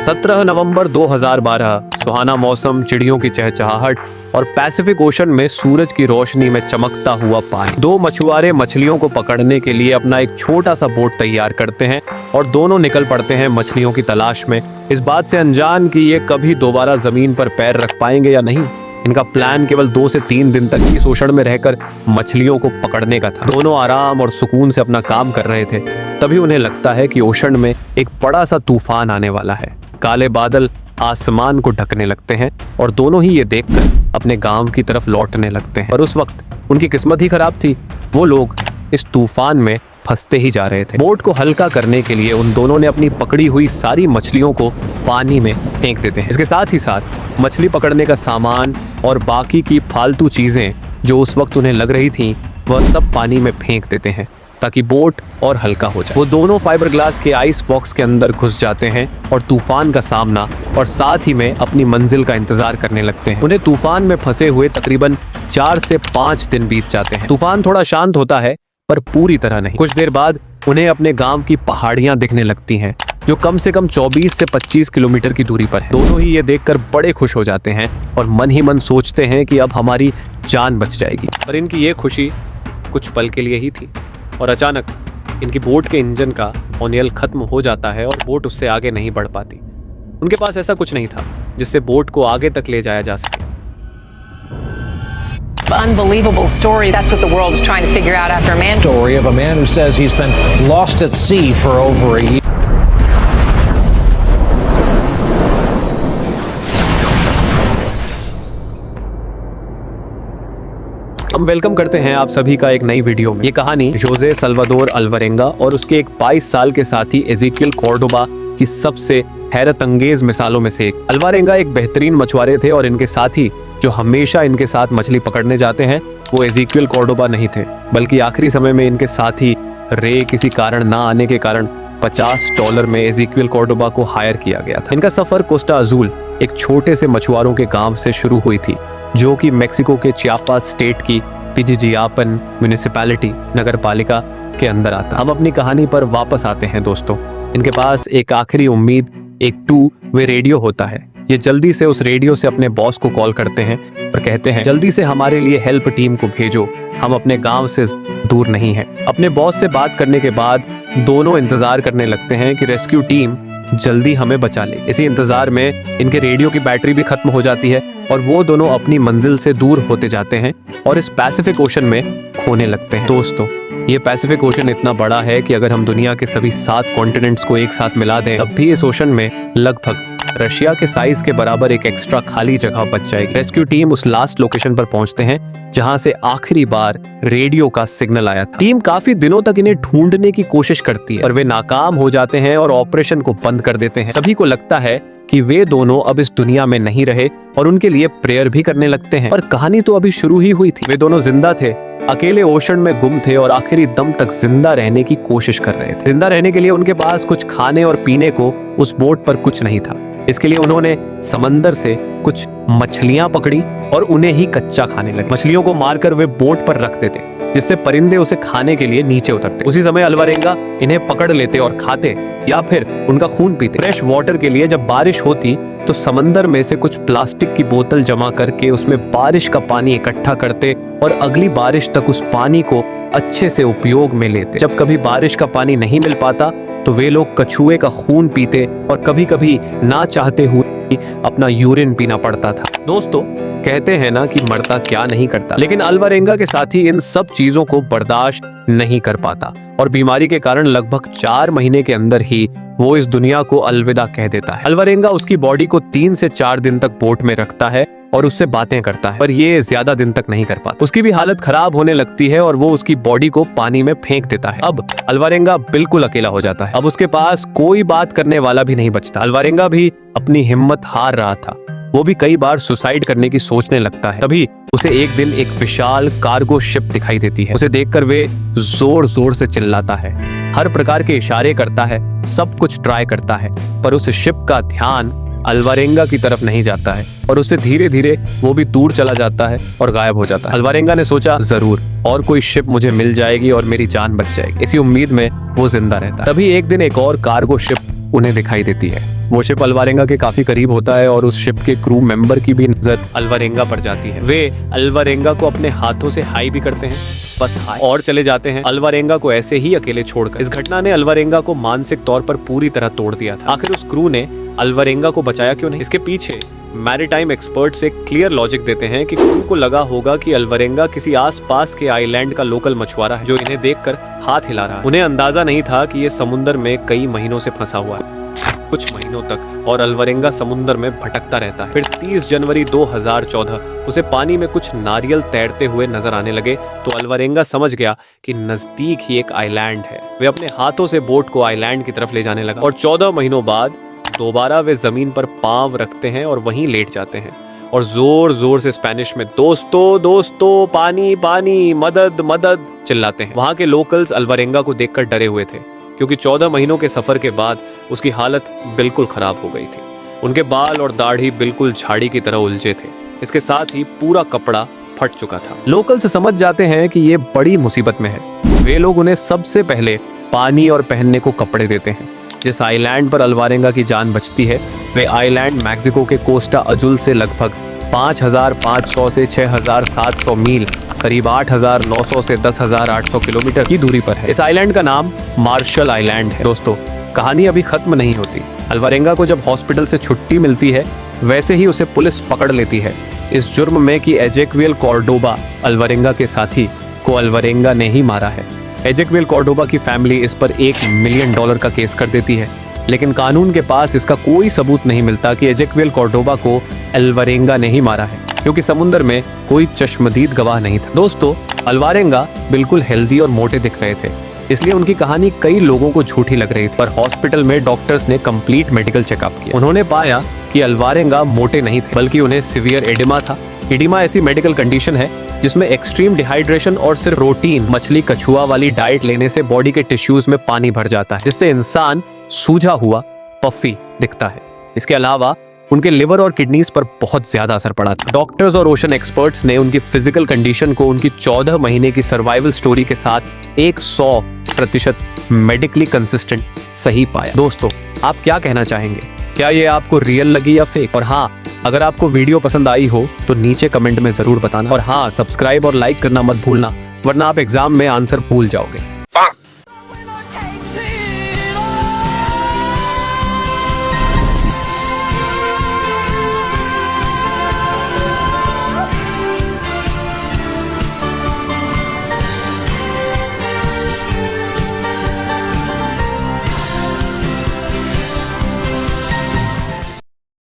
17 नवंबर 2012 सुहाना मौसम, चिड़ियों की चहचहाहट और पैसिफिक ओशन में सूरज की रोशनी में चमकता हुआ पानी। दो मछुआरे मछलियों को पकड़ने के लिए अपना एक छोटा सा बोट तैयार करते हैं और दोनों निकल पड़ते हैं मछलियों की तलाश में, इस बात से अनजान कि ये कभी दोबारा जमीन पर पैर रख पाएंगे या नहीं। इनका प्लान केवल 2 से 3 दिन तक इस ओशन में रहकर मछलियों को पकड़ने का था। दोनों आराम और सुकून से अपना काम कर रहे थे, तभी उन्हें लगता है कि ओशन में एक बड़ा सा तूफान आने वाला है। काले बादल आसमान को ढकने लगते हैं और दोनों ही ये देखकर अपने गांव की तरफ लौटने लगते हैं। पर उस वक्त उनकी किस्मत ही खराब थी, वो लोग इस तूफान में फंसते ही जा रहे थे। बोट को हल्का करने के लिए उन दोनों ने अपनी पकड़ी हुई सारी मछलियों को पानी में फेंक देते हैं। इसके साथ ही साथ मछली पकड़ने का सामान और बाकी की फालतू चीजें जो उस वक्त उन्हें लग रही थी वह सब पानी में फेंक देते हैं ताकि बोट और हल्का हो जाए। वो दोनों फाइबर ग्लास के आइस बॉक्स के अंदर घुस जाते हैं और तूफान का सामना और साथ ही में अपनी मंजिल का इंतजार करने लगते हैं। उन्हें तूफान में फंसे हुए तकरीबन 4 से 5 दिन बीत जाते हैं। तूफान थोड़ा शांत होता है पर पूरी तरह नहीं। कुछ देर बाद उन्हें अपने गांव की पहाड़ियां दिखने लगती हैं जो कम से कम 24 से 25 किलोमीटर की दूरी पर है। दोनों ही ये देखकर बड़े खुश हो जाते हैं और मन ही मन सोचते हैं कि अब हमारी जान बच जाएगी। पर इनकी ये खुशी कुछ पल के लिए ही थी और अचानक इनकी बोट के इंजन का ऑनियल खत्म हो जाता है और बोट उससे आगे नहीं बढ़ पाती। उनके पास ऐसा कुछ नहीं था जिससे बोट को आगे तक ले जाया जा सके। Unbelievable story. That's what the world is trying to figure out after a man. Story of a man who says he's been lost at sea for over a year. हम वेलकम करते हैं आप सभी का एक नई वीडियो में। ये कहानी जोसे साल्वाडोर अल्वारेंगा और उसके एक 22 साल के साथी एज़ेकियल कॉर्डोबा की सबसे हैरत अंगेज मिसालों में से एक। अल्वारेंगा एक बेहतरीन मछुआरे थे और इनके साथी जो हमेशा इनके साथ मछली पकड़ने जाते हैं वो एज़ेकियल कॉर्डोबा नहीं थे, बल्कि आखिरी समय में इनके साथी रे किसी कारण ना आने के कारण $50 में एज़ेकियल कॉर्डोबा को हायर किया गया था। इनका सफर कोस्टा अज़ूल एक छोटे से मछुआरों के गांव से शुरू हुई थी जो कि मेक्सिको के चियापास स्टेट की पिजिजियापन म्यूनिसिपैलिटी नगर पालिका के अंदर आता। हम अपनी कहानी पर वापस आते हैं दोस्तों। इनके पास एक आखिरी उम्मीद, एक टू वे रेडियो होता है। ये जल्दी से उस रेडियो से अपने बॉस को कॉल करते हैं और कहते हैं जल्दी से हमारे लिए हेल्प टीम को भेजो, हम अपने गांव से दूर नहीं हैं। अपने बॉस से बात करने के बाद दोनों इंतजार करने लगते हैं कि रेस्क्यू टीम जल्दी हमें बचा ले। इसी इंतजार में इनके रेडियो की बैटरी भी खत्म हो जाती है और वो दोनों अपनी मंजिल से दूर होते जाते हैं और इस पैसिफिक ओशन में खोने लगते हैं। दोस्तों, ये पैसिफिक ओशन इतना बड़ा है कि अगर हम दुनिया के सभी 7 कॉन्टिनेंट्स को एक साथ मिला दें तब भी इस ओशन में लगभग रशिया के साइज के बराबर एक एक्स्ट्रा खाली जगह बच जाएगी। रेस्क्यू टीम उस लास्ट लोकेशन पर पहुंचते हैं जहां से आखिरी बार रेडियो का सिग्नल आया था। टीम काफी दिनों तक इन्हें ढूंढने की कोशिश करती है पर वे नाकाम हो जाते हैं और ऑपरेशन को बंद कर देते हैं। सभी को लगता है कि वे दोनों अब इस दुनिया में नहीं रहे और उनके लिए प्रेयर भी करने लगते हैं। पर कहानी तो अभी शुरू ही हुई थी। वे दोनों जिंदा थे, अकेले ओशन में गुम थे और आखिरी दम तक जिंदा रहने की कोशिश कर रहे थे। जिंदा रहने के लिए उनके पास कुछ खाने और पीने को उस बोट पर कुछ नहीं था। इसके लिए उन्होंने समंदर से कुछ मछलियां पकड़ी और उन्हें ही कच्चा खाने लगे। मछलियों को मारकर वे बोट पर रख देते जिससे परिंदे उसे खाने के लिए नीचे उतरते। उसी समय अल्वारेंगा इन्हें पकड़ लेते और खाते या फिर उनका खून पीते। फ्रेश वाटर के लिए जब बारिश होती तो समंदर में से कुछ प्लास्टिक की बोतल जमा करके उसमें बारिश का पानी इकट्ठा करते और अगली बारिश तक उस पानी को अच्छे से उपयोग में लेते। जब कभी बारिश का पानी नहीं मिल पाता तो वे लोग कछुए का खून पीते और कभी कभी ना चाहते हुए अपना यूरिन पीना पड़ता था। दोस्तों, कहते हैं ना कि मरता क्या नहीं करता, लेकिन अल्वारेंगा के साथी इन सब चीजों को बर्दाश्त नहीं कर पाता और बीमारी के कारण लगभग 4 महीने के अंदर ही वो इस दुनिया को अलविदा कह देता है। अल्वारेंगा उसकी बॉडी को 3 से 4 दिन तक बोट में रखता है और उससे बातें करता है, पर ये ज्यादा दिन तक नहीं कर पाता। उसकी भी हालत खराब होने लगती है और वो उसकी बॉडी को पानी में फेंक देता है। अब अल्वारेंगा बिल्कुल अकेला हो जाता है। अब उसके पास कोई बात करने वाला भी नहीं बचता। अल्वारेंगा भी अपनी हिम्मत हार रहा था। वो भी कई बार सुसाइड करने की सोचने लगता है। तभी उसे एक दिन एक विशाल कार्गो शिप दिखाई देती है। उसे देखकर वे जोर जोर से चिल्लाता है, हर प्रकार के इशारे करता है, सब कुछ ट्राई करता है, पर उस शिप का ध्यान अल्वारेंगा की तरफ नहीं जाता है और उससे धीरे धीरे वो भी दूर चला जाता है और गायब हो जाता है। अल्वारेंगा ने सोचा जरूर और कोई शिप मुझे मिल जाएगी और मेरी जान बच जाएगी। इसी उम्मीद में वो जिंदा रहता है। तभी एक दिन एक और कार्गो शिप उन्हें दिखाई देती है। वो शिप अल्वारेंगा के काफी करीब होता है और उस शिप के क्रू मेंबर की भी नजर अल्वारेंगा पर जाती है। वे अल्वारेंगा को अपने हाथों से हाई भी करते हैं, बस हाई और चले जाते हैं, अल्वारेंगा को ऐसे ही अकेले छोड़कर। इस घटना ने अल्वारेंगा को मानसिक तौर पर पूरी तरह तोड़ दिया था। आखिर उस क्रू ने अल्वारेंगा को बचाया क्यों नहीं? इसके पीछे मैरीटाइम एक्सपर्ट्स एक क्लियर लॉजिक देते हैं कि क्रू को लगा होगा कि अल्वारेंगा किसी आसपास के आइलैंड का लोकल मछुआरा है जो इन्हें देखकर हाथ हिला रहा है। उन्हें अंदाजा नहीं था कि ये समुद्र में कई महीनों से फंसा हुआ है, कुछ महीनों तक, और अल्वारेंगा समुद्र में भटकता रहता है। फिर 30 जनवरी 2014 उसे पानी में कुछ नारियल तैरते हुए नजर आने लगे तो अल्वारेंगा समझ गया कि नजदीक ही एक आइलैंड है। वे अपने हाथों से बोट को आइलैंड की तरफ ले जाने लगा और 14 महीनों बाद दोबारा वे जमीन पर पांव रखते हैं और वहीं लेट जाते हैं और जोर जोर से स्पेनिश में दोस्तों दोस्तों पानी पानी मदद मदद चिल्लाते हैं। वहां के लोकल्स अल्वारेंगा को देखकर डरे हुए थे क्योंकि 14 महीनों के सफर के बाद उसकी हालत बिल्कुल खराब हो गई थी। उनके बाल और दाढ़ी बिल्कुल झाड़ी की तरह उलझे थे, इसके साथ ही पूरा कपड़ा फट चुका था। लोकल्स समझ जाते हैं कि ये बड़ी मुसीबत में है। वे लोग उन्हें सबसे पहले पानी और पहनने को कपड़े देते हैं। जिस आइलैंड पर अल्वारेंगा की जान बचती है वे आइलैंड मैक्सिको के कोस्टा अजुल से लगभग 5,500 से 6,700 मील, करीब 8,900 से 10,800 किलोमीटर की दूरी पर है। इस आइलैंड का नाम मार्शल आइलैंड है। दोस्तों, कहानी अभी खत्म नहीं होती। अल्वारेंगा को जब हॉस्पिटल से छुट्टी मिलती है वैसे ही उसे पुलिस पकड़ लेती है इस जुर्म में कि एजेक्वियल कॉर्डोबा, अल्वारेंगा के साथी, को अल्वारेंगा ने ही मारा है। एजेक्वियल कॉर्डोबा की फैमिली इस पर $1 मिलियन का केस कर देती है, लेकिन कानून के पास इसका कोई सबूत नहीं मिलता कि एजेक्वियल कॉर्डोबा को अल्वारेंगा ने ही मारा है, क्योंकि समुद्र में कोई चश्मदीद गवाह नहीं था। दोस्तों, अल्वारेंगा बिल्कुल हेल्दी और मोटे दिख रहे थे, इसलिए उनकी कहानी कई लोगों को झूठी लग रही थी। पर हॉस्पिटल में डॉक्टर्स ने कंप्लीट मेडिकल चेकअप किया। उन्होंने पाया कि अल्वारेंगा मोटे नहीं थे, बल्कि उन्हें सीवियर एडिमा था। एडिमा ऐसी मेडिकल कंडीशन है जिसमें एक्सट्रीम डिहाइड्रेशन और सिर्फ प्रोटीन, मछली, कछुआ वाली डाइट लेने से बॉडी के टिश्यूज में पानी भर जाता है, जिससे इंसान सूझा हुआ, पफी दिखता है। इसके अलावा उनके लिवर और किडनीज पर बहुत ज्यादा असर पड़ा था। डॉक्टर्स और ओशन एक्सपर्ट्स ने उनकी फिजिकल कंडीशन को उनकी 14 महीने की सर्वाइवल स्टोरी के साथ 100% मेडिकली कंसिस्टेंट सही पाया। दोस्तों, आप क्या कहना चाहेंगे? क्या ये आपको रियल लगी या फेक? और हाँ, अगर आपको वीडियो पसंद आई हो तो नीचे कमेंट में जरूर बताना। और हाँ, सब्सक्राइब और लाइक करना मत भूलना, वरना आप एग्जाम में आंसर भूल जाओगे।